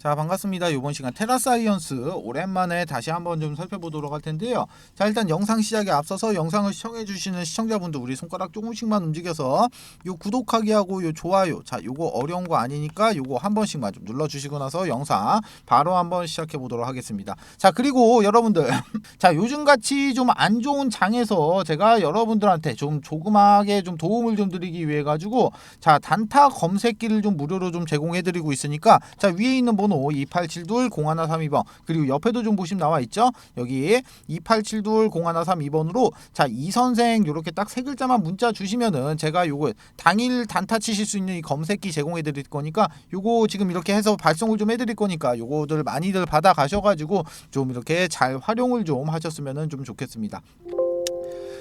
자, 반갑습니다. 이번 시간 테라사이언스 오랜만에 다시 한번 좀 살펴보도록 할 텐데요. 자, 일단 영상 시작에 앞서서 영상을 시청해 주시는 시청자분들 우리 손가락 조금씩만 움직여서 요 구독하기 하고 요 좋아요, 자, 요거 어려운 거 아니니까 요거 한 번씩만 좀 눌러 주시고 나서 영상 바로 한번 시작해 보도록 하겠습니다. 자, 그리고 여러분들 자, 요즘같이 좀 안 좋은 장에서 제가 여러분들한테 좀 조그맣게 좀 도움을 좀 드리기 위해 가지고 자, 단타 검색기를 좀 무료로 좀 제공해 드리고 있으니까 자, 위에 있는 번호 2872-0132번 그리고 옆에도 좀 보시면 나와 있죠. 여기 2872-0132번으로 자, 이선생 요렇게 딱 세 글자만 문자 주시면은 제가 요거 당일 단타 치실 수 있는 이 검색기 제공해 드릴 거니까 요거 지금 이렇게 해서 발송을 좀 해드릴 거니까 요거들 많이들 받아 가셔가지고 좀 이렇게 잘 활용을 좀 하셨으면 좀 좋겠습니다.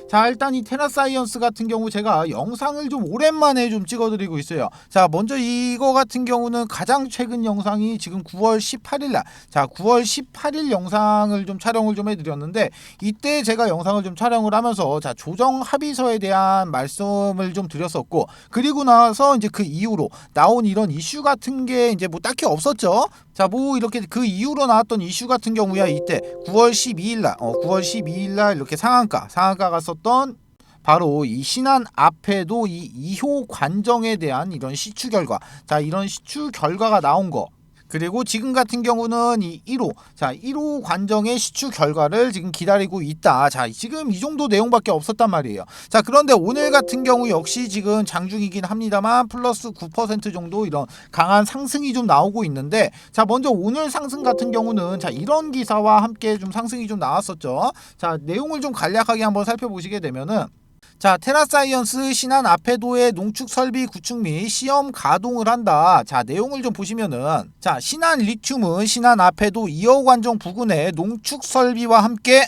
자, 일단 이 테라사이언스 같은 경우 제가 영상을 좀 오랜만에 좀 찍어드리고 있어요. 자, 먼저 이거 같은 경우는 가장 최근 영상이 지금 9월 18일날 자, 9월 18일 영상을 좀 촬영을 좀 해드렸는데 이때 제가 영상을 좀 촬영을 하면서 자, 조정 합의서에 대한 말씀을 좀 드렸었고 그리고 나서 이제 그 이후로 나온 이런 이슈 같은 게 이제 뭐 딱히 없었죠. 자, 뭐 이렇게 그 이후로 나왔던 이슈 같은 경우야 이때 9월 12일날 이렇게 상한가가 썼던 바로 이 신한 앞에도 이 2호 관정에 대한 이런 시추 결과, 자, 이런 시추 결과가 나온 거. 그리고 지금 같은 경우는 이 1호, 자, 1호 관정의 시추 결과를 지금 기다리고 있다. 자, 지금 이 정도 내용밖에 없었단 말이에요. 자, 그런데 오늘 같은 경우 역시 지금 장중이긴 합니다만 플러스 9% 정도 이런 강한 상승이 좀 나오고 있는데 자, 먼저 오늘 상승 같은 경우는 자, 이런 기사와 함께 좀 상승이 좀 나왔었죠. 자, 내용을 좀 간략하게 한번 살펴보시게 되면은 자, 테라사이언스 신한 앞에도의 농축 설비 구축 및 시험 가동을 한다. 자, 내용을 좀 보시면은 자, 신한 리튬은 신한 앞에도 2호 관정 부근의 농축 설비와 함께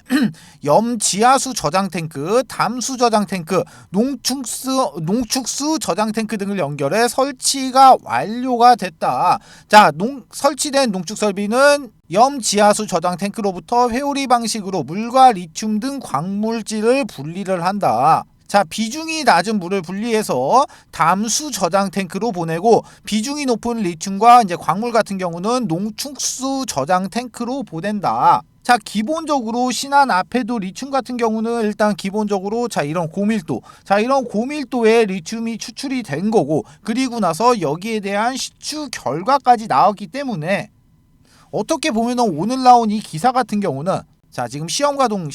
염지하수 저장 탱크, 담수 저장 탱크, 농축수 저장 탱크 등을 연결해 설치가 완료가 됐다. 자, 설치된 농축 설비는 염지하수 저장 탱크로부터 회오리 방식으로 물과 리튬 등 광물질을 분리를 한다. 자, 비중이 낮은 물을 분리해서 담수 저장 탱크로 보내고 비중이 높은 리튬과 이제 광물 같은 경우는 농축수 저장 탱크로 보낸다. 자, 기본적으로 신한 앞에도 리튬 같은 경우는 일단 기본적으로 자, 이런 고밀도, 자, 이런 고밀도의 리튬이 추출이 된 거고 그리고 나서 여기에 대한 시추 결과까지 나왔기 때문에 어떻게 보면은 오늘 나온 이 기사 같은 경우는 자, 지금 시험 가동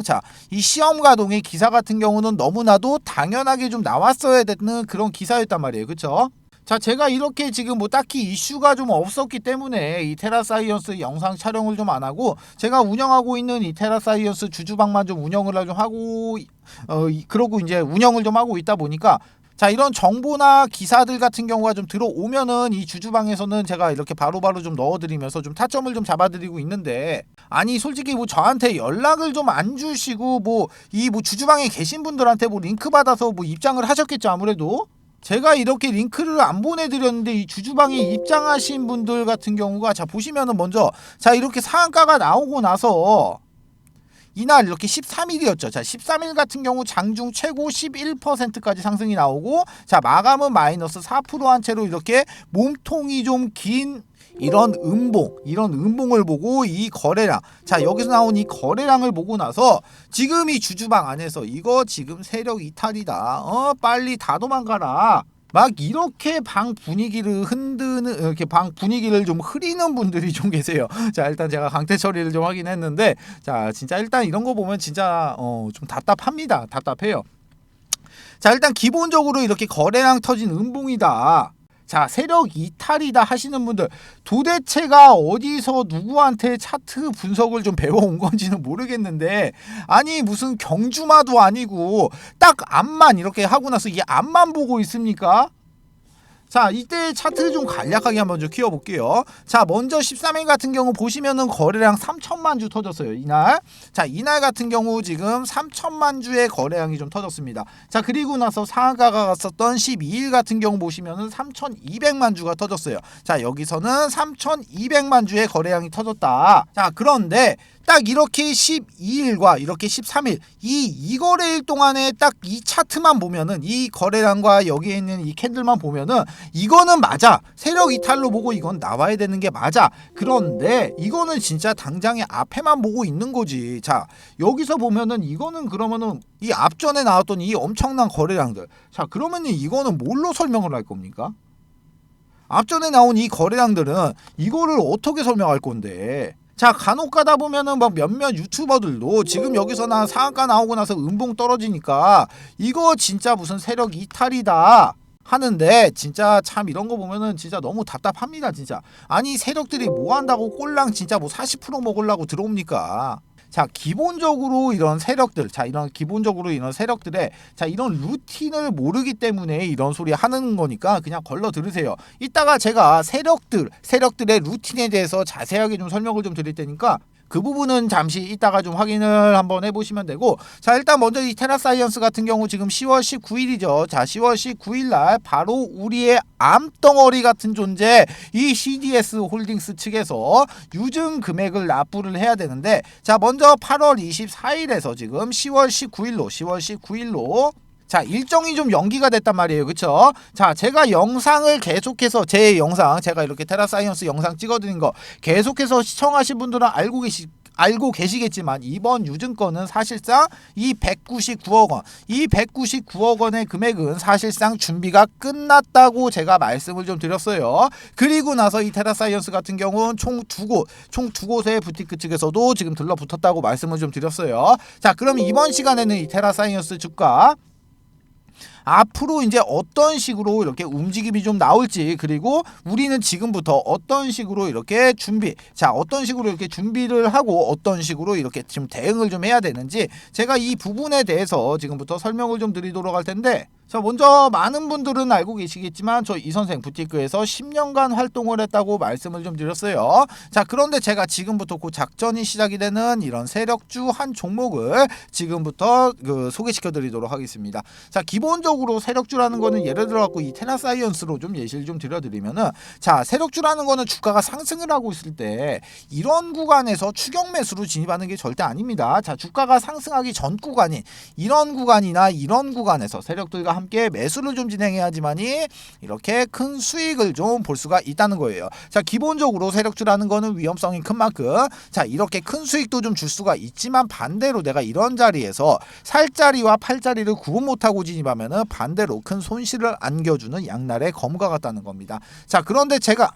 자, 이 시험 가동의 기사 같은 경우는 너무나도 당연하게 좀 나왔어야 되는 그런 기사였단 말이에요. 그쵸? 자, 제가 이렇게 지금 뭐 딱히 이슈가 좀 없었기 때문에 이 테라사이언스 영상 촬영을 좀 안 하고 제가 운영하고 있는 이 테라사이언스 주주방만 좀 운영을 좀 하고 그러고 이제 운영을 좀 하고 있다 보니까 자, 이런 정보나 기사들 같은 경우가 좀 들어오면은 이 주주방에서는 제가 이렇게 바로바로 좀 넣어드리면서 좀 타점을 좀 잡아드리고 있는데 아니 솔직히 뭐 저한테 연락을 좀 안 주시고 뭐 주주방에 계신 분들한테 뭐 링크 받아서 뭐 입장을 하셨겠죠. 아무래도 제가 이렇게 링크를 안 보내드렸는데 이 주주방에 입장하신 분들 같은 경우가 자, 보시면은 먼저 자, 이렇게 상한가가 나오고 나서 이날 이렇게 13일이었죠. 자, 13일 같은 경우 장중 최고 11%까지 상승이 나오고 자, 마감은 마이너스 4%한 채로 이렇게 몸통이 좀 긴 이런 음봉을 보고 이 거래량, 자, 여기서 나온 이 거래량을 보고 나서 지금 이 주주방 안에서 이거 지금 세력 이탈이다. 빨리 다 도망가라. 막 이렇게 방 분위기를 흔드는 이렇게 방 분위기를 좀 흐리는 분들이 좀 계세요. 자, 일단 제가 강퇴 처리를 좀 하긴 했는데 자, 진짜 일단 이런 거 보면 진짜 좀 답답합니다. 답답해요. 자, 일단 기본적으로 이렇게 거래량 터진 음봉이다. 자, 세력 이탈이다 하시는 분들 도대체가 어디서 누구한테 차트 분석을 좀 배워온 건지는 모르겠는데 아니 무슨 경주마도 아니고 딱 앞만 이렇게 하고 나서 이 앞만 보고 있습니까? 자, 이때 차트 좀 간략하게 한번 좀 키워볼게요. 자, 먼저 13일 같은 경우 보시면은 거래량 3천만 주 터졌어요. 이날. 자, 이날 같은 경우 지금 3천만 주의 거래량이 좀 터졌습니다. 자, 그리고 나서 상한가가 갔었던 12일 같은 경우 보시면은 3,200만 주가 터졌어요. 자, 여기서는 3,200만 주의 거래량이 터졌다. 자, 그런데 딱 이렇게 12일과 이렇게 13일 이 거래일 동안에 딱 이 차트만 보면은 이 거래량과 여기에 있는 이 캔들만 보면은 이거는 맞아. 세력 이탈로 보고 이건 나와야 되는 게 맞아. 그런데 이거는 진짜 당장에 앞에만 보고 있는 거지. 자, 여기서 보면은 이거는 그러면은 이 앞전에 나왔던 이 엄청난 거래량들. 자, 그러면은 이거는 뭘로 설명을 할 겁니까? 앞전에 나온 이 거래량들은 이거를 어떻게 설명할 건데? 자, 간혹 가다 보면은 막 몇몇 유튜버들도 지금 여기서 나 상한가 나오고 나서 음봉 떨어지니까 이거 진짜 무슨 세력 이탈이다 하는데, 진짜 참 이런 거 보면은 진짜 너무 답답합니다. 진짜 아니 세력들이 뭐 한다고 꼴랑 진짜 뭐 40% 먹으려고 들어옵니까? 자, 기본적으로 이런 세력들, 자, 이런 기본적으로 이런 세력들의 자, 이런 루틴을 모르기 때문에 이런 소리 하는 거니까 그냥 걸러 들으세요. 이따가 제가 세력들의 루틴에 대해서 자세하게 좀 설명을 좀 드릴 테니까 그 부분은 잠시 이따가 좀 확인을 한번 해보시면 되고, 자, 일단 먼저 이 테라사이언스 같은 경우 지금 10월 19일이죠. 자, 10월 19일 날 바로 우리의 암덩어리 같은 존재 이 CDS 홀딩스 측에서 유증 금액을 납부를 해야 되는데, 자, 먼저 8월 24일에서 지금 10월 19일로 자, 일정이 좀 연기가 됐단 말이에요. 그쵸? 자, 제가 영상을 계속해서 제 영상, 제가 이렇게 테라사이언스 영상 찍어드린 거 계속해서 시청하신 분들은 알고 계시겠지만 이번 유증권은 사실상 이 199억 원, 이 199억 원의 금액은 사실상 준비가 끝났다고 제가 말씀을 좀 드렸어요. 그리고 나서 이 테라사이언스 같은 경우는 총 두 곳의 부티크 측에서도 지금 들러붙었다고 말씀을 좀 드렸어요. 자, 그럼 이번 시간에는 이 테라사이언스 주가 앞으로 이제 어떤 식으로 이렇게 움직임이 좀 나올지, 그리고 우리는 지금부터 어떤 식으로 이렇게 어떤 식으로 이렇게 준비를 하고 어떤 식으로 이렇게 지금 대응을 좀 해야 되는지 제가 이 부분에 대해서 지금부터 설명을 좀 드리도록 할 텐데, 자, 먼저 많은 분들은 알고 계시겠지만 저 이 선생 부티크에서 10년간 활동을 했다고 말씀을 좀 드렸어요. 자, 그런데 제가 지금부터 그 작전이 시작이 되는 이런 세력주 한 종목을 지금부터 소개시켜 드리도록 하겠습니다. 자, 기본적으로 세력주라는 거는 예를 들어 갖고 이 테라사이언스로 좀 예시를 좀 드려드리면은, 자, 세력주라는 거는 주가가 상승을 하고 있을 때 이런 구간에서 추격 매수로 진입하는 게 절대 아닙니다. 자, 주가가 상승하기 전 구간인 이런 구간이나 이런 구간에서 세력들과 함께 매수를 좀 진행해야지만이 이렇게 큰 수익을 좀 볼 수가 있다는 거예요. 자, 기본적으로 세력주라는 거는 위험성이 큰 만큼 자, 이렇게 큰 수익도 좀 줄 수가 있지만, 반대로 내가 이런 자리에서 살자리와 팔자리를 구분 못하고 진입하면은 반대로 큰 손실을 안겨주는 양날의 검과 같다는 겁니다. 자, 그런데 제가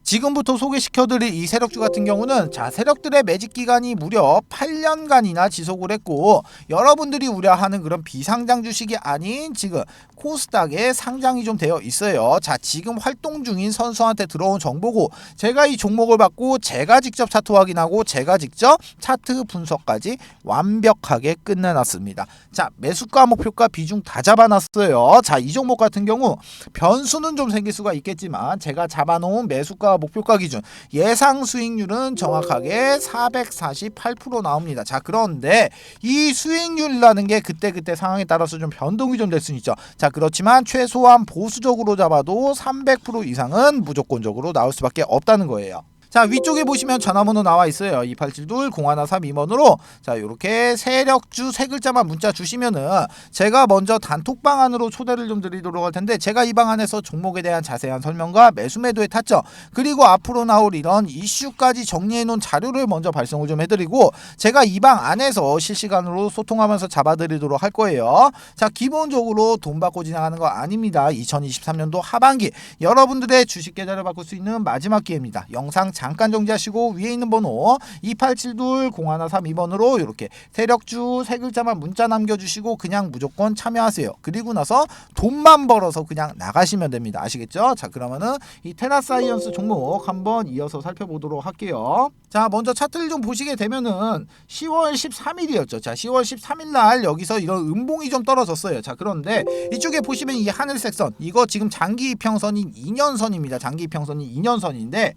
지금부터 소개시켜드릴 이 세력주 같은 경우는, 자, 세력들의 매집 기간이 무려 8년간이나 지속을 했고, 여러분들이 우려하는 그런 비상장 주식이 아닌 지금 코스닥에 상장이 좀 되어 있어요. 자, 지금 활동 중인 선수한테 들어온 정보고, 제가 이 종목을 받고 제가 직접 차트 확인하고 제가 직접 차트 분석까지 완벽하게 끝내놨습니다. 자, 매수가 목표가 비중 다 잡아놨어요. 자, 이 종목 같은 경우 변수는 좀 생길 수가 있겠지만 제가 잡아놓은 매수가 목표가 기준 예상 수익률은 정확하게 448% 나옵니다. 자, 그런데 이 수익률이라는 게 그때그때 상황에 따라서 좀 변동이 좀 될 수 있죠. 자, 그렇지만 최소한 보수적으로 잡아도 300% 이상은 무조건적으로 나올 수밖에 없다는 거예요. 자, 위쪽에 보시면 전화번호 나와 있어요. 2872-0132번으로 자, 요렇게 세력주 세 글자만 문자 주시면은 제가 먼저 단톡방 안으로 초대를 좀 드리도록 할 텐데, 제가 이 방 안에서 종목에 대한 자세한 설명과 매수 매도의 타점, 그리고 앞으로 나올 이런 이슈까지 정리해 놓은 자료를 먼저 발송을 좀 해드리고, 제가 이 방 안에서 실시간으로 소통하면서 잡아드리도록 할 거예요. 자, 기본적으로 돈 받고 진행하는 거 아닙니다. 2023년도 하반기 여러분들의 주식 계좌를 바꿀 수 있는 마지막 기회입니다. 영상 잠깐 정지하시고 위에 있는 번호 2872-0132번으로 이렇게 세력주 세 글자만 문자 남겨주시고 그냥 무조건 참여하세요. 그리고 나서 돈만 벌어서 그냥 나가시면 됩니다. 아시겠죠? 자, 그러면은 이 테라사이언스 종목 한번 이어서 살펴보도록 할게요. 자, 먼저 차트를 좀 보시게 되면은 10월 13일이었죠. 자, 10월 13일 날 여기서 이런 음봉이 좀 떨어졌어요. 자, 그런데 이쪽에 보시면 이 하늘색 선, 이거 지금 장기 이평선인 2년선입니다. 장기 이평선이 2년선인데,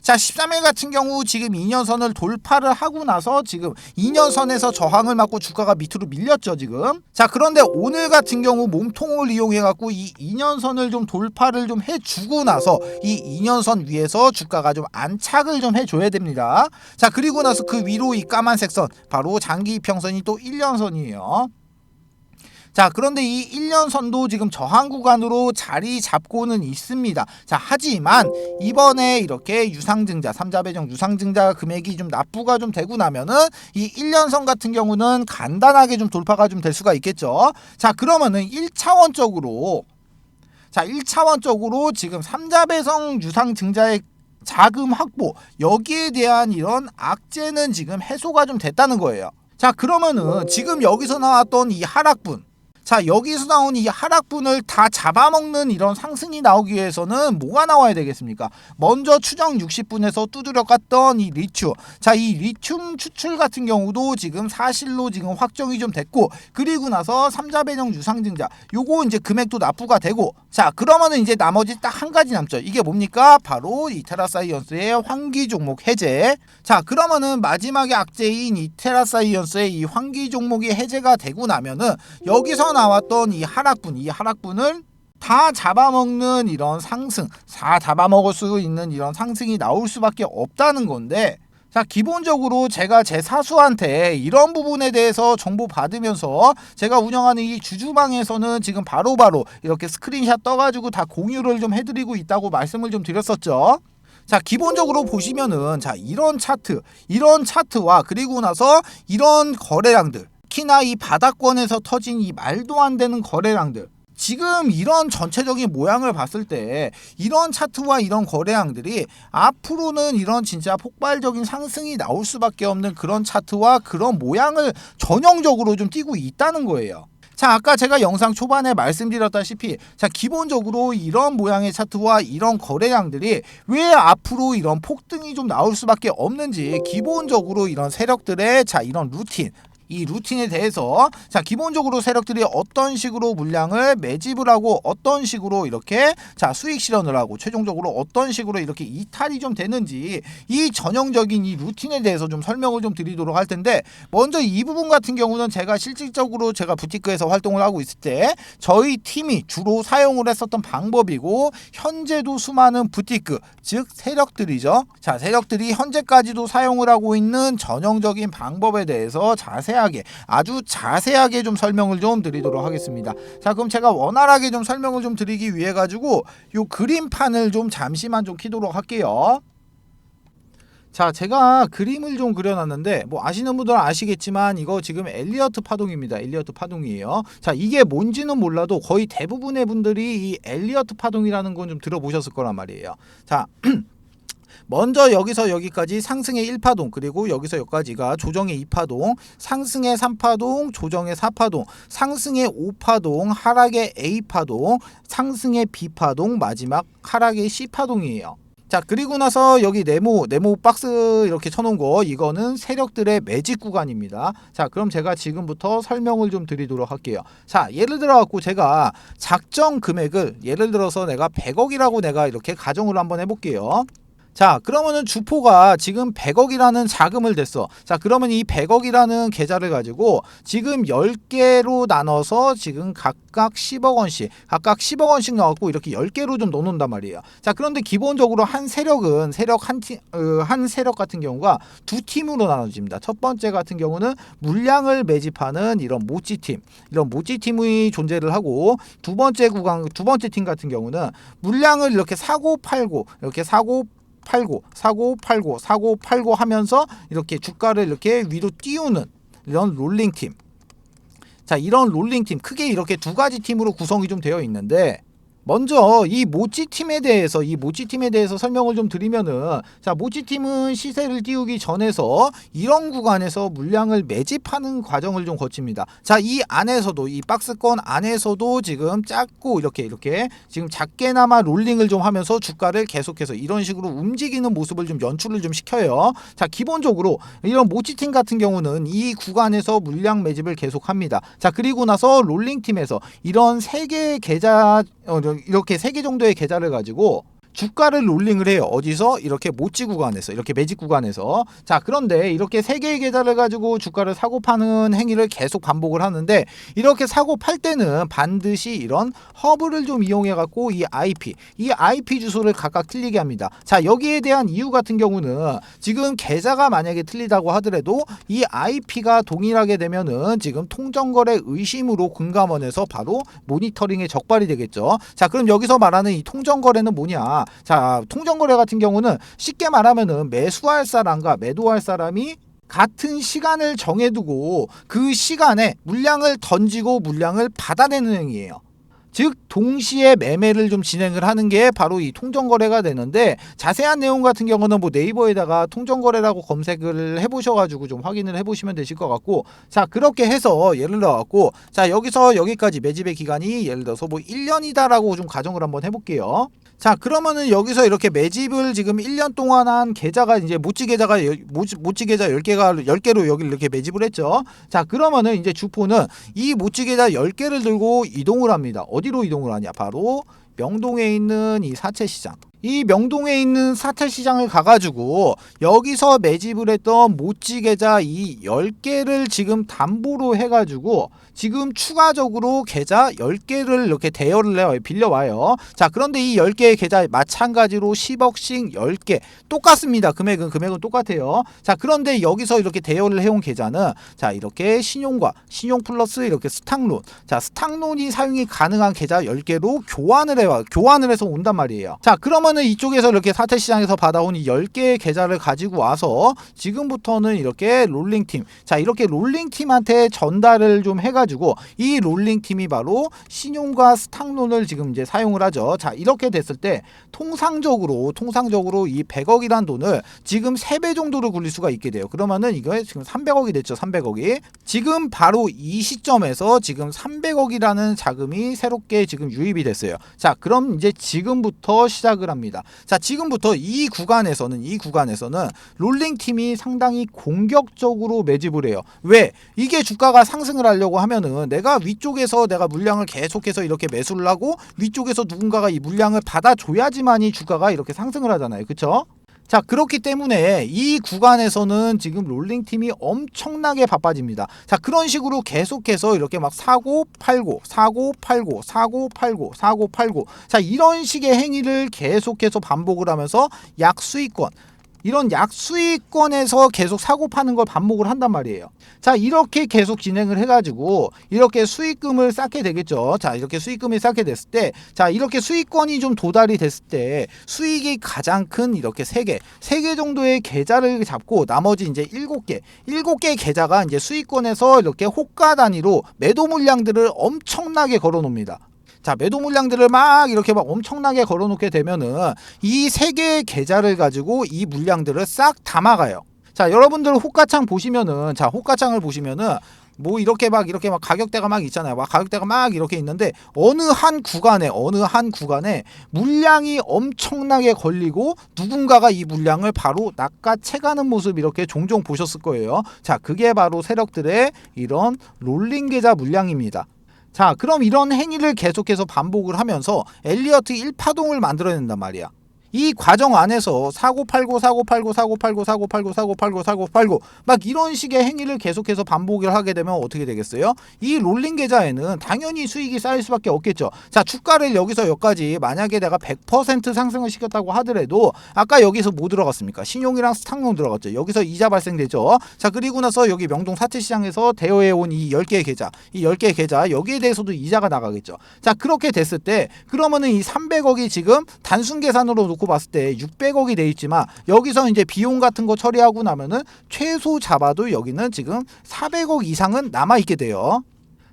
자, 13일 같은 경우 지금 2년선을 돌파를 하고 나서 지금 2년선에서 저항을 맞고 주가가 밑으로 밀렸죠 지금. 자, 그런데 오늘 같은 경우 몸통을 이용해 갖고 이 2년선을 좀 돌파를 좀 해주고 나서 이 2년선 위에서 주가가 좀 안착을 좀 해줘야 됩니다. 자, 그리고 나서 그 위로 이 까만색 선 바로 장기 이평선이 또 1년선이에요. 자, 그런데 이 1년선도 지금 저항 구간으로 자리 잡고는 있습니다. 자, 하지만 이번에 이렇게 유상증자 3자 배정 유상증자 금액이 좀 납부가 좀 되고 나면은 이 1년선 같은 경우는 간단하게 좀 돌파가 좀 될 수가 있겠죠. 자, 그러면은 1차원적으로 지금 3자 배정 유상증자의 자금 확보 여기에 대한 이런 악재는 지금 해소가 좀 됐다는 거예요. 자, 그러면은 지금 여기서 나왔던 이 하락분, 자, 여기서 나온 이 하락분을 다 잡아먹는 이런 상승이 나오기 위해서는 뭐가 나와야 되겠습니까? 먼저 추정 60분에서 두드려 깠던 이 리튬. 자, 이 리튬 추출 같은 경우도 지금 사실로 지금 확정이 좀 됐고, 그리고 나서 3자 배정 유상증자 요거 이제 금액도 납부가 되고, 자, 그러면은 이제 나머지 딱 한 가지 남죠. 이게 뭡니까? 바로 이 테라사이언스의 환기 종목 해제. 자, 그러면은 마지막에 악재인 이 테라사이언스의 이 환기 종목이 해제가 되고 나면은 여기서 나왔던 이 하락분을 다 잡아먹는 이런 상승, 다 잡아먹을 수 있는 이런 상승이 나올 수밖에 없다는 건데, 자, 기본적으로 제가 제 사수한테 이런 부분에 대해서 정보 받으면서 제가 운영하는 이 주주방에서는 지금 바로바로 이렇게 스크린샷 떠가지고 다 공유를 좀 해드리고 있다고 말씀을 좀 드렸었죠. 자, 기본적으로 보시면은 자, 이런 차트와 그리고 나서 이런 거래량들, 특히나 이 바닥권에서 터진 이 말도 안 되는 거래량들, 지금 이런 전체적인 모양을 봤을 때 이런 차트와 이런 거래량들이 앞으로는 이런 진짜 폭발적인 상승이 나올 수밖에 없는 그런 차트와 그런 모양을 전형적으로 좀 띄고 있다는 거예요. 자, 아까 제가 영상 초반에 말씀드렸다시피, 자, 기본적으로 이런 모양의 차트와 이런 거래량들이 왜 앞으로 이런 폭등이 좀 나올 수밖에 없는지, 기본적으로 이런 세력들의 자, 이런 이 루틴에 대해서, 자, 기본적으로 세력들이 어떤 식으로 물량을 매집을 하고 어떤 식으로 이렇게 자, 수익 실현을 하고 최종적으로 어떤 식으로 이렇게 이탈이 좀 되는지, 이 전형적인 이 루틴에 대해서 좀 설명을 좀 드리도록 할 텐데, 먼저 이 부분 같은 경우는 제가 실질적으로 제가 부티크에서 활동을 하고 있을 때 저희 팀이 주로 사용을 했었던 방법이고, 현재도 수많은 부티크, 즉 세력들이죠. 자, 세력들이 현재까지도 사용을 하고 있는 전형적인 방법에 대해서 아주 자세하게 좀 설명을 좀 드리도록 하겠습니다. 자, 그럼 제가 원활하게 좀 설명을 좀 드리기 위해 가지고 요 그림판을 좀 잠시만 좀 키도록 할게요. 자, 제가 그림을 좀 그려놨는데, 뭐 아시는 분들은 아시겠지만 이거 지금 엘리어트 파동입니다. 엘리어트 파동이에요. 자, 이게 뭔지는 몰라도 거의 대부분의 분들이 이 엘리어트 파동이라는 건 좀 들어보셨을 거란 말이에요. 자, 먼저 여기서 여기까지 상승의 1파동, 그리고 여기서 여기까지가 조정의 2파동, 상승의 3파동, 조정의 4파동, 상승의 5파동, 하락의 A파동, 상승의 B파동, 마지막 하락의 C파동이에요. 자, 그리고 나서 여기 네모 박스 이렇게 쳐놓은 거, 이거는 세력들의 매집 구간입니다. 자, 그럼 제가 지금부터 설명을 좀 드리도록 할게요. 자, 예를 들어 갖고 제가 작정 금액을, 예를 들어서 내가 100억이라고 내가 이렇게 가정을 한번 해볼게요. 자, 그러면은 주포가 지금 100억이라는 자금을 댔어. 자, 그러면 이 100억이라는 계좌를 가지고 지금 10개로 나눠서 지금 각각 10억 원씩 넣었고 이렇게 10개로 좀 넣어놓는단 말이에요. 자, 그런데 기본적으로 한 세력 같은 경우가 두 팀으로 나눠집니다. 첫 번째 같은 경우는 물량을 매집하는 이런 모찌팀이 존재를 하고, 두 번째 팀 같은 경우는 물량을 이렇게 사고 팔고 하면서 이렇게 주가를 이렇게 위로 띄우는 이런 롤링팀. 자, 이런 롤링팀, 크게 이렇게 두 가지 팀으로 구성이 좀 되어 있는데, 먼저 이 모찌팀에 대해서 설명을 좀 드리면은, 자, 모찌팀은 시세를 띄우기 전에서 이런 구간에서 물량을 매집하는 과정을 좀 거칩니다. 자, 이 안에서도, 이 박스권 안에서도 지금 작고 이렇게 지금 작게나마 롤링을 좀 하면서 주가를 계속해서 이런 식으로 움직이는 모습을 좀 연출을 좀 시켜요. 자, 기본적으로 이런 모찌팀 같은 경우는 이 구간에서 물량 매집을 계속합니다. 자, 그리고 나서 롤링팀에서 이런 3개의 계좌, 이렇게 3개 정도의 계좌를 가지고 주가를 롤링을 해요. 어디서? 이렇게 모찌 구간에서, 이렇게 매집 구간에서. 자, 그런데 이렇게 세 개의 계좌를 가지고 주가를 사고 파는 행위를 계속 반복을 하는데, 이렇게 사고 팔 때는 반드시 이런 허브를 좀 이용해 갖고 이 IP 주소를 각각 틀리게 합니다. 자, 여기에 대한 이유 같은 경우는 지금 계좌가 만약에 틀리다고 하더라도 이 IP가 동일하게 되면은 지금 통정거래 의심으로 금감원에서 바로 모니터링에 적발이 되겠죠. 자, 그럼 여기서 말하는 이 통정거래는 뭐냐? 자, 통정거래 같은 경우는 쉽게 말하면은 매수할 사람과 매도할 사람이 같은 시간을 정해두고 그 시간에 물량을 던지고 물량을 받아내는 행위예요. 즉 동시에 매매를 좀 진행을 하는 게 바로 이 통정거래가 되는데, 자세한 내용 같은 경우는 뭐 네이버에다가 통정거래라고 검색을 해보셔가지고 좀 확인을 해보시면 되실 것 같고, 자, 그렇게 해서 예를 들어갖고, 자, 여기서 여기까지 매집의 기간이 예를 들어서 뭐 1년이다라고 좀 가정을 한번 해볼게요. 자, 그러면은 여기서 이렇게 매집을 지금 1년 동안 한 계좌가 이제 모찌 계좌 10개로 여기를 이렇게 매집을 했죠. 자, 그러면은 이제 주포는 이 모찌 계좌 10개를 들고 이동을 합니다. 어디로 이동을 하냐? 바로 명동에 있는 이 사채시장. 이 명동에 있는 사채시장을 가가지고 여기서 매집을 했던 모찌 계좌 이 10개를 지금 담보로 해가지고 지금 추가적으로 계좌 10개를 이렇게 대여를 해요. 빌려와요. 자, 그런데 이 10개의 계좌 마찬가지로 10억씩 10개 똑같습니다. 금액은 똑같아요. 자, 그런데 여기서 이렇게 대여를 해온 계좌는 자, 이렇게 신용 플러스 이렇게 스탁론. 자, 스탁론이 사용이 가능한 계좌 10개로 교환을 해서 온단 말이에요. 자, 그러면은 이쪽에서 이렇게 사채시장에서 받아온 이 10개의 계좌를 가지고 와서 지금부터는 이렇게 롤링팀, 자, 이렇게 롤링팀한테 전달을 좀 해가지고 이 롤링팀이 바로 신용과 스탁론을 지금 이제 사용을 하죠. 자, 이렇게 됐을 때 통상적으로 이 100억이란 돈을 지금 3배 정도로 굴릴 수가 있게 돼요. 그러면은 이거 지금 300억이 됐죠. 300억이. 지금 바로 이 시점에서 지금 300억이라는 자금이 새롭게 지금 유입이 됐어요. 자, 그럼 이제 지금부터 시작을 합니다. 자, 지금부터 이 구간에서는 롤링팀이 상당히 공격적으로 매집을 해요. 왜? 이게 주가가 상승을 하려고 하면은 내가 위쪽에서 내가 물량을 계속해서 이렇게 매수를 하고 위쪽에서 누군가가 이 물량을 받아줘야지만이 주가가 이렇게 상승을 하잖아요. 그쵸? 자, 그렇기 때문에 이 구간에서는 지금 롤링팀이 엄청나게 바빠집니다. 자, 그런 식으로 계속해서 이렇게 막 사고 팔고 자, 이런 식의 행위를 계속해서 반복을 하면서 이런 약수익권에서 계속 사고 파는 걸 반복을 한단 말이에요. 자, 이렇게 계속 진행을 해가지고 이렇게 수익금을 쌓게 되겠죠. 자, 이렇게 수익금이 쌓게 됐을 때, 자, 이렇게 수익권이 좀 도달이 됐을 때 수익이 가장 큰 이렇게 3개 정도의 계좌를 잡고 나머지 이제 7개의 계좌가 이제 수익권에서 이렇게 호가 단위로 매도 물량들을 엄청나게 걸어 놓습니다. 자, 매도 물량들을 막 이렇게 막 엄청나게 걸어놓게 되면은 이 3개의 계좌를 가지고 이 물량들을 싹 담아가요. 자, 여러분들 호가창을 보시면은 뭐 이렇게 막 가격대가 막 있잖아요. 막 가격대가 막 이렇게 있는데 어느 한 구간에 물량이 엄청나게 걸리고 누군가가 이 물량을 바로 낚아채가는 모습 이렇게 종종 보셨을 거예요. 자, 그게 바로 세력들의 이런 롤링 계좌 물량입니다. 자, 그럼 이런 행위를 계속해서 반복을 하면서 엘리어트 1파동을 만들어낸단 말이야. 이 과정 안에서 사고 팔고 막 이런 식의 행위를 계속해서 반복을 하게 되면 어떻게 되겠어요? 이 롤링 계좌에는 당연히 수익이 쌓일 수밖에 없겠죠. 자, 주가를 여기서 여기까지 만약에 내가 100% 상승을 시켰다고 하더라도 아까 여기서 뭐 들어갔습니까? 신용이랑 스탁론 들어갔죠. 여기서 이자 발생되죠. 자, 그리고 나서 여기 명동 사채시장에서 대여해온 이 10개의 계좌 여기에 대해서도 이자가 나가겠죠. 자, 그렇게 됐을 때 그러면은 이 300억이 지금 단순 계산으로 놓고 봤을 때 600억이 돼 있지만 여기서 이제 비용 같은 거 처리하고 나면은 최소 잡아도 여기는 지금 400억 이상은 남아 있게 돼요.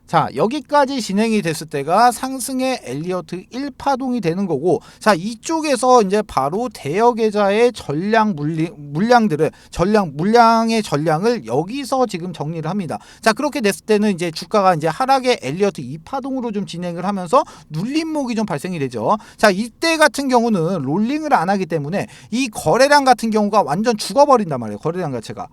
자, 여기까지 진행이 됐을 때가 상승의 엘리어트 1파동이 되는 거고, 자, 이쪽에서 이제 바로 대여 계좌의 물량의 전량을 여기서 지금 정리를 합니다. 자, 그렇게 됐을 때는 이제 주가가 이제 하락의 엘리어트 2파동으로 좀 진행을 하면서 눌림목이 좀 발생이 되죠. 자, 이때 같은 경우는 롤링을 안 하기 때문에 이 거래량 같은 경우가 완전 죽어버린단 말이에요. 거래량 자체가.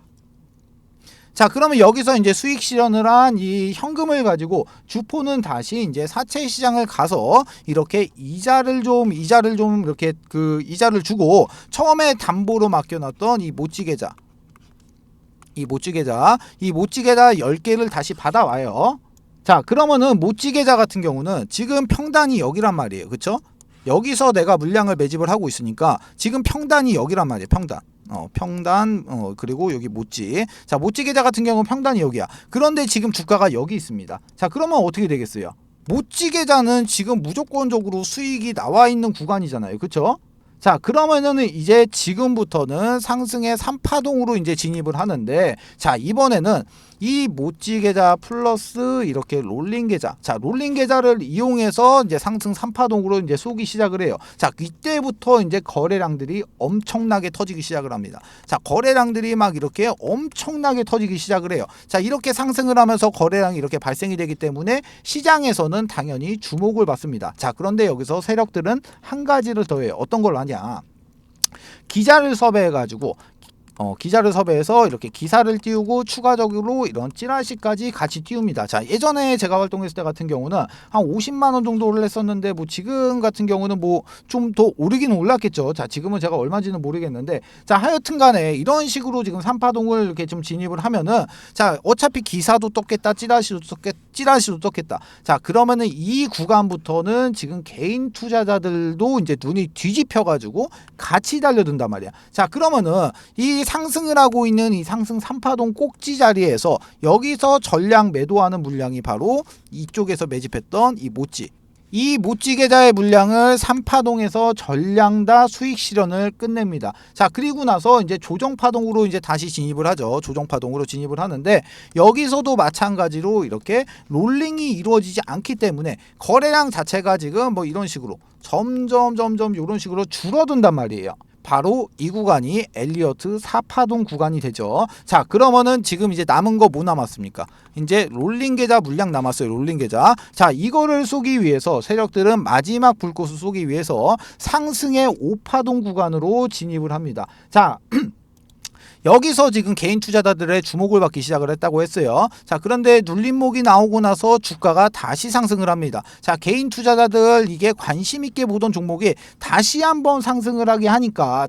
자, 그러면 여기서 이제 수익 실현을 한 이 현금을 가지고 주포는 다시 이제 사채 시장을 가서 이렇게 이자를 좀 이렇게 그 이자를 주고 처음에 담보로 맡겨놨던 이 모찌계좌 10개를 다시 받아와요. 자, 그러면은 모찌계좌 같은 경우는 지금 평단이 여기란 말이에요. 그쵸? 여기서 내가 물량을 매집을 하고 있으니까 지금 평단이 여기란 말이에요. 평단 그리고 여기 모찌. 자, 모찌 계좌 같은 경우는 평단이 여기야. 그런데 지금 주가가 여기 있습니다. 자, 그러면 어떻게 되겠어요? 모찌 계좌는 지금 무조건적으로 수익이 나와 있는 구간이잖아요. 그쵸? 자, 그러면은 이제 지금부터는 상승의 3파동으로 이제 진입을 하는데, 자, 이번에는 이 모찌 계좌 플러스 이렇게 롤링 계좌. 자, 롤링 계좌를 이용해서 이제 상승 3파동으로 이제 쏘기 시작을 해요. 자, 이때부터 이제 거래량들이 엄청나게 터지기 시작을 합니다. 자, 거래량들이 막 이렇게 엄청나게 터지기 시작을 해요. 자, 이렇게 상승을 하면서 거래량이 이렇게 발생이 되기 때문에 시장에서는 당연히 주목을 받습니다. 자, 그런데 여기서 세력들은 한 가지를 더 해요. 어떤 걸 하냐? 기자를 섭외해가지고 기자를 섭외해서 이렇게 기사를 띄우고 추가적으로 이런 찌라시까지 같이 띄웁니다. 자, 예전에 제가 활동했을 때 같은 경우는 한 50만 원 정도 올랐었는데 뭐 지금 같은 경우는 뭐 좀 더 오르기는 올랐겠죠. 자, 지금은 제가 얼마인지는 모르겠는데, 자, 하여튼 간에 이런 식으로 지금 3파동을 이렇게 좀 진입을 하면은, 자, 어차피 기사도 떴겠다, 찌라시도 떴겠다. 자, 그러면은 이 구간부터는 지금 개인 투자자들도 이제 눈이 뒤집혀 가지고 같이 달려든단 말이야. 자, 그러면은 이 상승을 하고 있는 이 상승 3파동 꼭지 자리에서 여기서 전량 매도하는 물량이 바로 이쪽에서 매집했던 이 모찌 계좌의 물량을 3파동에서 전량 다 수익 실현을 끝냅니다. 자, 그리고 나서 이제 조정파동으로 이제 다시 진입을 하죠. 조정파동으로 진입을 하는데, 여기서도 마찬가지로 이렇게 롤링이 이루어지지 않기 때문에 거래량 자체가 지금 뭐 이런 식으로 점점 이런 식으로 줄어든단 말이에요. 바로 이 구간이 엘리어트 4파동 구간이 되죠. 자, 그러면은 지금 이제 남은 거 뭐 남았습니까? 이제 롤링 계좌 물량 남았어요. 롤링 계좌. 자, 이거를 쏘기 위해서 세력들은 마지막 불꽃을 쏘기 위해서 상승의 5파동 구간으로 진입을 합니다. 자, 여기서 지금 개인 투자자들의 주목을 받기 시작을 했다고 했어요. 자, 그런데 눌림목이 나오고 나서 주가가 다시 상승을 합니다. 자, 개인 투자자들 이게 관심 있게 보던 종목이 다시 한번 상승을 하니까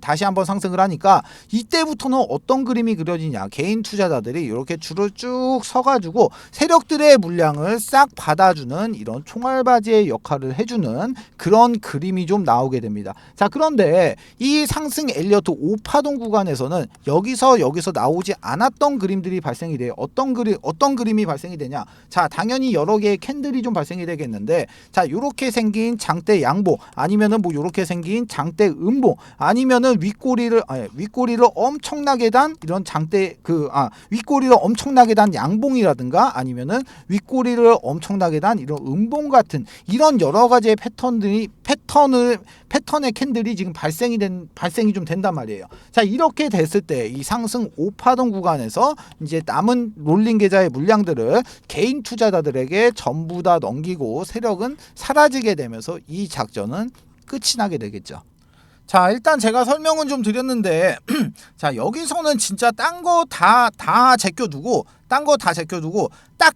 이때부터는 어떤 그림이 그려지냐? 개인 투자자들이 이렇게 줄을 쭉 서가지고 세력들의 물량을 싹 받아주는 이런 총알바지의 역할을 해주는 그런 그림이 좀 나오게 됩니다. 자, 그런데 이 상승 엘리어트 5파동 구간에서는 여기서 나오지 않았던 그림들이 발생이 돼요. 어떤 그림이 발생이 되냐? 자, 당연히 여러 개의 캔들이 좀 발생이 되겠는데, 자, 요렇게 생긴 장대 양봉, 아니면은 뭐 요렇게 생긴 장대 음봉, 아니면은 윗꼬리를 엄청나게 단 이런 윗꼬리를 엄청나게 단 양봉이라든가, 아니면은 윗꼬리를 엄청나게 단 이런 음봉 같은 이런 여러 가지의 패턴의 캔들이 지금 발생이 좀 된단 말이에요. 자, 이렇게 됐을 때 이 상승 5파동 구간에서 이제 남은 롤링 계좌의 물량들을 개인 투자자들에게 전부 다 넘기고 세력은 사라지게 되면서 이 작전은 끝이 나게 되겠죠. 자, 일단 제가 설명은 좀 드렸는데 자, 여기서는 진짜 딴 거 다 제껴두고 딱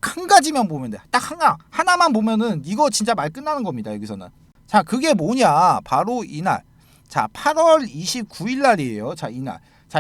한 가지만 보면 돼. 딱 하나만 보면은 이거 진짜 말 끝나는 겁니다. 여기서는. 자, 그게 뭐냐? 바로 이날. 자, 8월 29일 날이에요.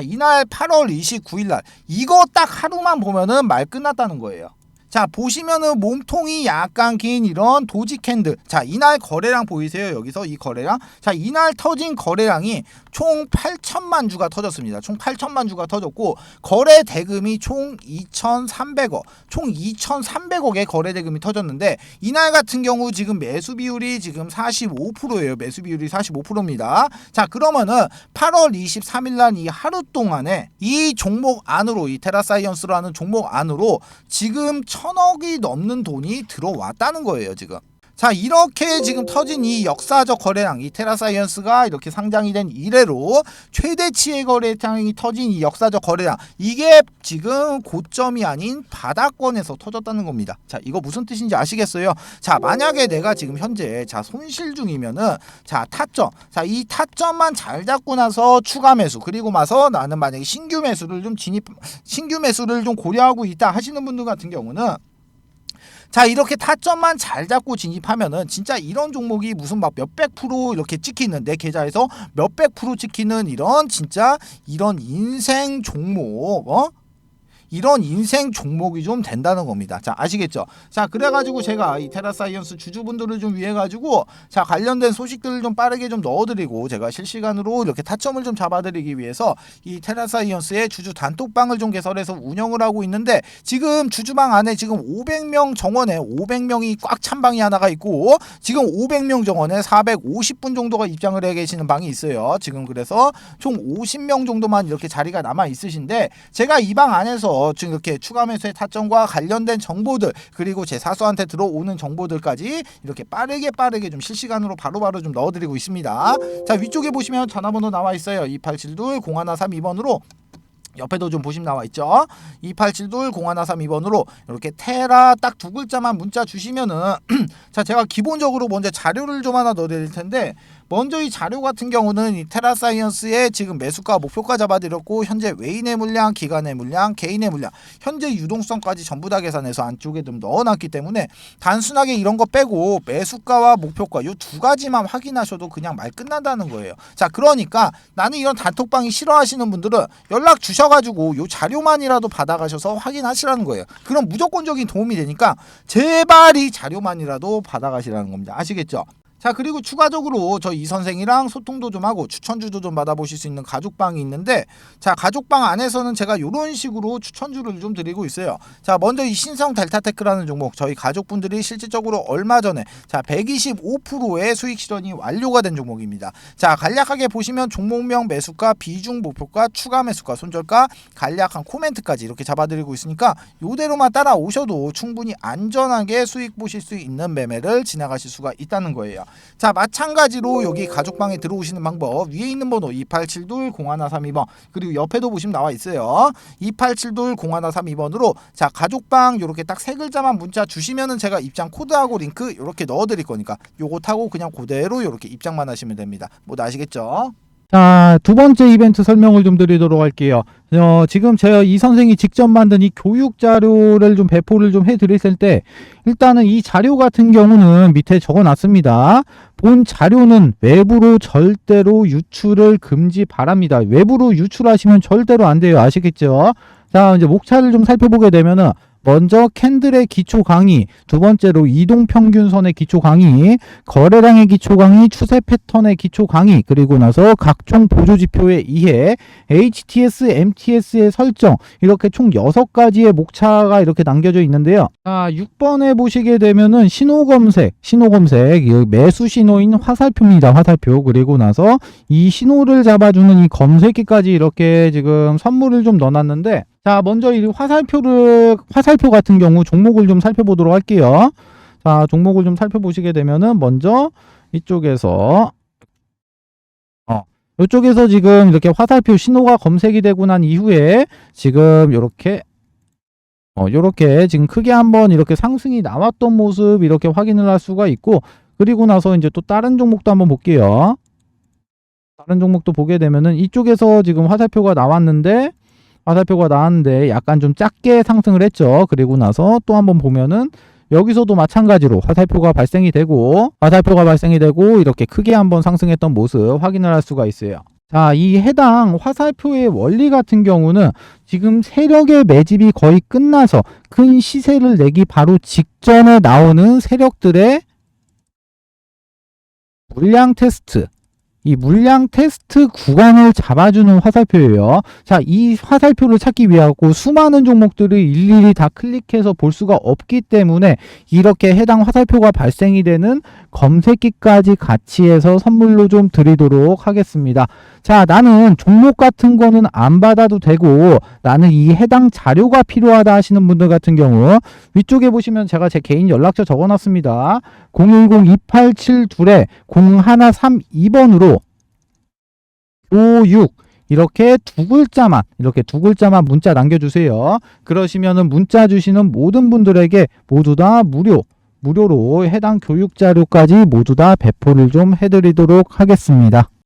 이날 8월 29일 날. 이거 딱 하루만 보면은 말 끝났다는 거예요. 자, 보시면은 몸통이 약간 긴 이런 도지 캔들. 자, 이날 거래량 보이세요? 여기서 이 거래량. 자, 이날 터진 거래량이 총 8천만 주가 터졌습니다. 총 8천만 주가 터졌고, 거래 대금이 총 2,300억. 총 2,300억의 거래 대금이 터졌는데, 이날 같은 경우 지금 매수 비율이 지금 45%예요. 매수 비율이 45%입니다. 자, 그러면은 8월 23일 날 이 하루 동안에 이 종목 안으로, 이 테라사이언스라는 종목 안으로 지금 1,000억이 넘는 돈이 들어왔다는 거예요, 지금. 자, 이렇게 지금 터진 이 역사적 거래량, 이 테라사이언스가 이렇게 상장이 된 이래로 최대치의 거래량이 터진 이 역사적 거래량, 이게 지금 고점이 아닌 바닥권에서 터졌다는 겁니다. 자, 이거 무슨 뜻인지 아시겠어요? 자, 만약에 내가 지금 현재 손실 중이면은 타점, 이 타점만 잘 잡고 나서 추가 매수, 그리고 나서 나는 만약에 신규 매수를 좀 고려하고 있다 하시는 분들 같은 경우는 이렇게 타점만 잘 잡고 진입하면은 진짜 이런 종목이 무슨 막 몇백 프로 이렇게 찍히는, 내 계좌에서 몇백 프로 찍히는 이런 진짜 이런 인생 종목, 이런 인생 종목이 좀 된다는 겁니다. 자, 아시겠죠? 자, 그래가지고 제가 이 테라사이언스 주주분들을 좀 위해 가지고 관련된 소식들을 좀 빠르게 좀 넣어드리고, 제가 실시간으로 이렇게 타점을 좀 잡아드리기 위해서 이 테라사이언스의 주주 단톡방을 좀 개설해서 운영을 하고 있는데, 지금 주주방 안에 지금 500명 정원에 500명이 꽉 찬 방이 하나가 있고, 지금 500명 정원에 450분 정도가 입장을 해 계시는 방이 있어요. 지금 그래서 총 50명 정도만 이렇게 자리가 남아 있으신데, 제가 이 방 안에서 지금 이렇게 추가 매수의 타점과 관련된 정보들, 그리고 제 사수한테 들어오는 정보들까지 이렇게 빠르게 좀 실시간으로 바로바로 좀 넣어드리고 있습니다. 자, 위쪽에 보시면 전화번호 나와 있어요. 2872-0132번으로. 옆에도 좀 보시면 나와 있죠. 2872-0132번으로 이렇게 테라 딱 두 글자만 문자 주시면은 자, 제가 기본적으로 먼저 자료를 좀 하나 넣어드릴 텐데, 먼저 이 자료 같은 경우는 이 테라사이언스의 지금 매수가 목표가 잡아드렸고, 현재 외인의 물량, 기관의 물량, 개인의 물량, 현재 유동성까지 전부 다 계산해서 안쪽에 좀 넣어놨기 때문에 단순하게 이런 거 빼고 매수가와 목표가 이 두 가지만 확인하셔도 그냥 말 끝난다는 거예요. 자, 그러니까 나는 이런 단톡방이 싫어하시는 분들은 연락 주셔가지고 요 자료만이라도 받아가셔서 확인하시라는 거예요. 그럼 무조건적인 도움이 되니까 제발 이 자료만이라도 받아가시라는 겁니다. 아시겠죠? 자, 그리고 추가적으로 저 이 선생이랑 소통도 좀 하고 추천주도 좀 받아보실 수 있는 가족방이 있는데, 자, 가족방 안에서는 제가 이런 식으로 추천주를 좀 드리고 있어요. 자, 먼저 이 신성 델타테크라는 종목, 저희 가족분들이 실질적으로 얼마 전에 125%의 수익 실현이 완료가 된 종목입니다. 자, 간략하게 보시면 종목명, 매수가, 비중, 목표가, 추가 매수가, 손절가, 간략한 코멘트까지 이렇게 잡아드리고 있으니까 이대로만 따라오셔도 충분히 안전하게 수익 보실 수 있는 매매를 진행하실 수가 있다는 거예요. 자, 마찬가지로 여기 가족방에 들어오시는 방법, 위에 있는 번호 2872-0132번, 그리고 옆에도 보시면 나와 있어요. 2872-0132번으로 자, 가족방 요렇게 딱 세 글자만 문자 주시면은 제가 입장 코드하고 링크 요렇게 넣어 드릴 거니까 요거 타고 그냥 그대로 요렇게 입장만 하시면 됩니다. 뭐 아시겠죠? 자, 두 번째 이벤트 설명을 좀 드리도록 할게요. 지금 제가 이 선생이 직접 만든 이 교육 자료를 좀 배포를 좀 해드렸을 때, 일단은 이 자료 같은 경우는 밑에 적어놨습니다. 본 자료는 외부로 절대로 유출을 금지 바랍니다. 외부로 유출하시면 절대로 안 돼요. 아시겠죠? 자, 이제 목차를 좀 살펴보게 되면은, 먼저 캔들의 기초 강의, 두 번째로 이동평균선의 기초 강의, 거래량의 기초 강의, 추세 패턴의 기초 강의, 그리고 나서 각종 보조지표의 이해, HTS, MTS의 설정, 이렇게 총 6가지의 목차가 이렇게 남겨져 있는데요. 자, 6번에 보시게 되면은 신호검색, 매수 신호인 화살표입니다. 화살표. 그리고 나서 이 신호를 잡아주는 이 검색기까지 이렇게 지금 선물을 좀 넣어놨는데, 자, 먼저 이 화살표 같은 경우 종목을 좀 살펴보도록 할게요. 자, 종목을 좀 살펴보시게 되면은 먼저 이쪽에서 이쪽에서 지금 이렇게 화살표 신호가 검색이 되고 난 이후에 지금 요렇게 지금 크게 한번 이렇게 상승이 나왔던 모습 이렇게 확인을 할 수가 있고, 그리고 나서 이제 또 다른 종목도 한번 볼게요. 다른 종목도 보게 되면은 이쪽에서 지금 화살표가 나왔는데 약간 좀 작게 상승을 했죠. 그리고 나서 또 한번 보면은 여기서도 마찬가지로 화살표가 발생이 되고 이렇게 크게 한번 상승했던 모습 확인을 할 수가 있어요. 자, 이 해당 화살표의 원리 같은 경우는 지금 세력의 매집이 거의 끝나서 큰 시세를 내기 바로 직전에 나오는 세력들의 물량 테스트, 이 물량 테스트 구간을 잡아주는 화살표예요. 자, 이 화살표를 찾기 위하고 수많은 종목들을 일일이 다 클릭해서 볼 수가 없기 때문에 이렇게 해당 화살표가 발생이 되는 검색기까지 같이 해서 선물로 좀 드리도록 하겠습니다. 자, 나는 종목 같은 거는 안 받아도 되고 나는 이 해당 자료가 필요하다 하시는 분들 같은 경우 위쪽에 보시면 제가 제 개인 연락처 적어놨습니다. 010-2872-0132번으로 56 이렇게 두 글자만 문자 남겨주세요. 그러시면은 문자 주시는 모든 분들에게 모두 다 무료로 해당 교육 자료까지 모두 다 배포를 좀 해드리도록 하겠습니다.